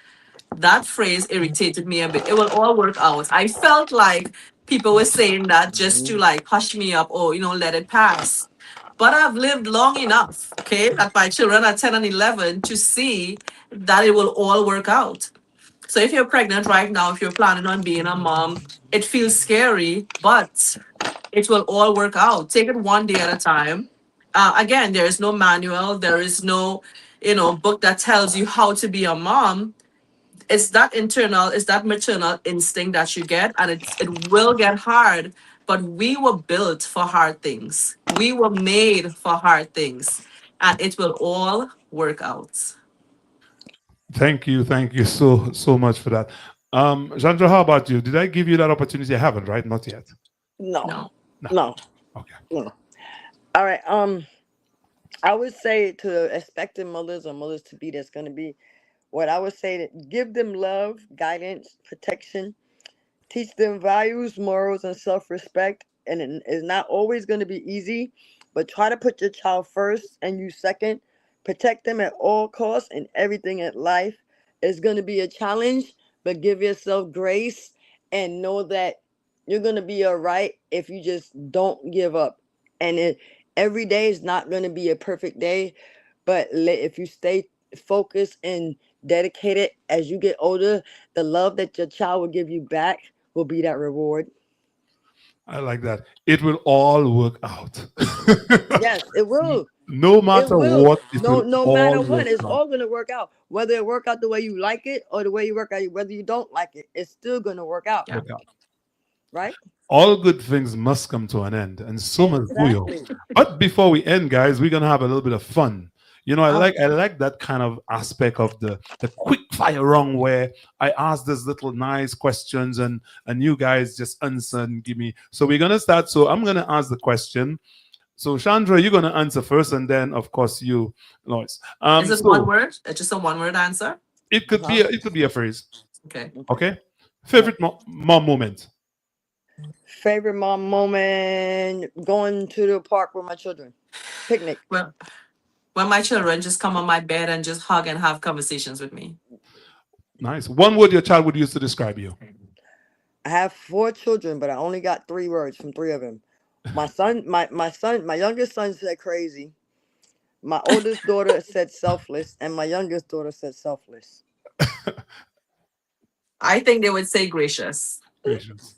that phrase irritated me a bit. It will all work out. I felt like people were saying that just to like hush me up or, let it pass. But I've lived long enough, okay, that my children are 10 and 11 to see that it will all work out. So if you're pregnant right now, if you're planning on being a mom, it feels scary, but it will all work out. Take it one day at a time. Again, there is no manual, there is no, book that tells you how to be a mom. It's that internal, it's that maternal instinct that you get, and it will get hard. But we were built for hard things. We were made for hard things, and it will all work out. Thank you so much for that. Chandra, how about you? Did I give you that opportunity? I haven't, right? Not yet. No, No. No. no, Okay. no. All right. I would say to expecting mothers or mothers to be that's going to be what I would say that give them love, guidance, protection, teach them values, morals, and self respect. And it is not always going to be easy, but try to put your child first and you second. Protect them at all costs, and everything in life is going to be a challenge, but give yourself grace and know that you're going to be all right if you just don't give up. And every day is not going to be a perfect day, but if you stay focused and dedicated as you get older, the love that your child will give you back will be that reward. I like that. It will all work out. Yes, it will. No It matter will. what, it No, will no matter all what, work it's out. all gonna work out. Whether it work out the way you like it or the way you work out, whether you don't like it, it's still gonna work out, Yeah. Work out. right? All good things must come to an end, and so must Bouyon. Exactly. But before we end, guys, we're gonna have a little bit of fun. You know, Oh, I like that kind of aspect of the quick fire round where I ask these little nice questions and you guys just answer and give me. So we're gonna start. So I'm gonna ask the question. So Chandra, you're gonna answer first, and then of course you, Lois. is it one So word? It's just a one word answer? Uh-huh. it could be a phrase. Okay. Okay. Okay. Yeah. Favorite mom moment. Favorite mom moment: going to the park with my children, picnic. Well, when my children just come on my bed and just hug and have conversations with me. Nice. One word your child would use to describe you. I have 4 children, but I only got 3 words from 3 of them. My youngest son said crazy. My oldest daughter said selfless, and my youngest daughter said selfless. I think they would say gracious. Gracious.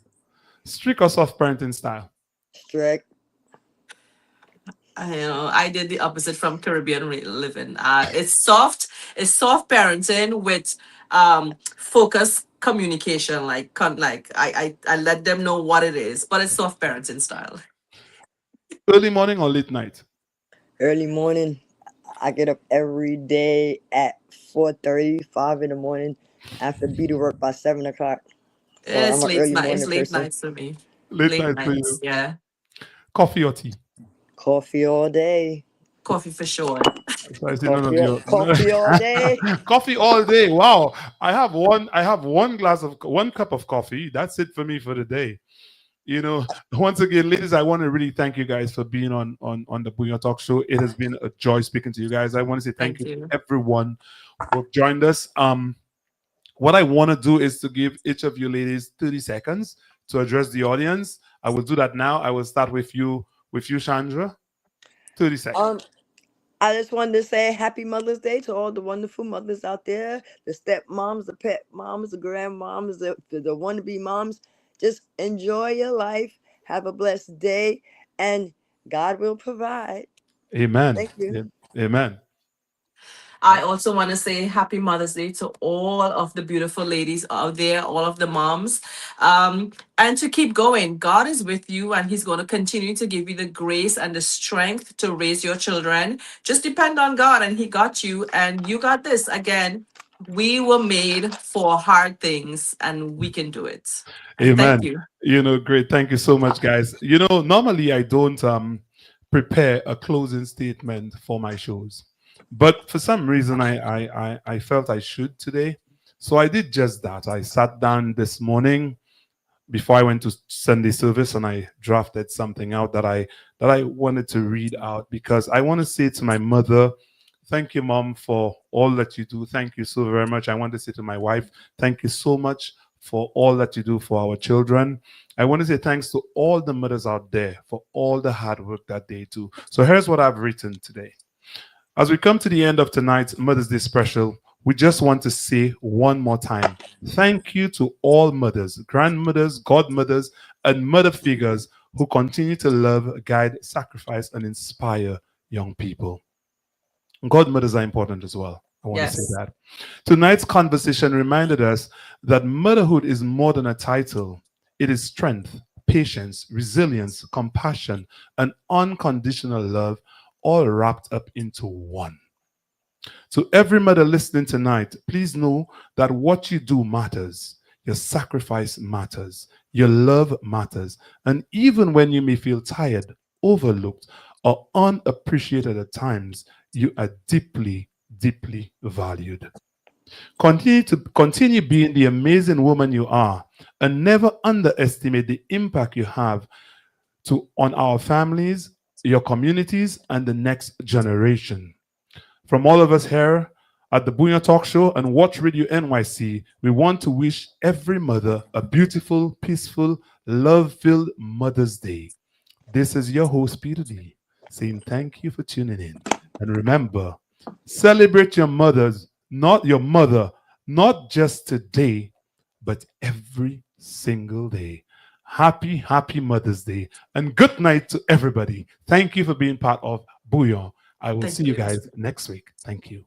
Strict or soft parenting style. Strict. I did the opposite from Caribbean living. It's soft parenting with focused communication. Like I let them know what it is, but it's soft parenting style. Early morning or late night. Early morning. I get up every day at 4:30, 5 in the morning. I have to be to work by 7 o'clock. So I'm It's an late early night. It's morning late person. nights for me. Late Late night for nights. you. Yeah, Coffee or tea. Coffee all day. coffee for sure. So I see none of you. Coffee all day. Coffee all day. Wow. I have one cup of coffee. That's it for me for the day. You know, once again, ladies, I want to really thank you guys for being on the Bouyon Talk Show. It has been a joy speaking to you guys. I want to say thank Thank you to you. everyone who have joined us. What I want to do is to give each of you ladies 30 seconds to address the audience. I will do that now. I will start with you, Chandra. 30 seconds. Um, I just wanted to say Happy Mother's Day to all the wonderful mothers out there, the stepmoms, the pet moms, the grandmoms, the wannabe moms. Just enjoy your life. Have a blessed day, and God will provide. Amen. Thank you. Amen. I also want to say happy Mother's Day to all of the beautiful ladies out there, all of the moms. And to keep going, God is with you and He's going to continue to give you the grace and the strength to raise your children. Just depend on God and He got you and you got this. Again, we were made for hard things and we can do it. And thank Amen. you. Great. Thank you so much, guys. Normally I don't prepare a closing statement for my shows, but for some reason I felt I should today. So I did just that. I sat down this morning before I went to Sunday service and I drafted something out that I wanted to read out because I want to say to my mother, thank you, Mom, for all that you do. Thank you so very much. I want to say to my wife, thank you so much for all that you do for our children. I want to say thanks to all the mothers out there for all the hard work that they do. So here's what I've written today. As we come to the end of tonight's Mother's Day special, we just want to say one more time, thank you to all mothers, grandmothers, godmothers, and mother figures who continue to love, guide, sacrifice, and inspire young people. Godmothers are important as well. I want to say Yes. that. Tonight's conversation reminded us that motherhood is more than a title. It is strength, patience, resilience, compassion, and unconditional love, all wrapped up into one. To every mother listening tonight, please know that what you do matters. Your sacrifice matters. Your love matters. And even when you may feel tired, overlooked, or unappreciated at times, you are deeply, deeply valued. Continue being the amazing woman you are, and never underestimate the impact you have on our families, your communities, and the next generation. From all of us here at the Bouyon Talkshow and Watch Radio NYC, we want to wish every mother a beautiful, peaceful, love-filled Mother's Day. This is your host, Peter D, saying thank you for tuning in. And remember, celebrate your mothers, not your mother, not just today, but every single day. Happy, happy Mother's Day. And good night to everybody. Thank you for being part of Bouyon. I will Thank see you you. guys next week. Thank you.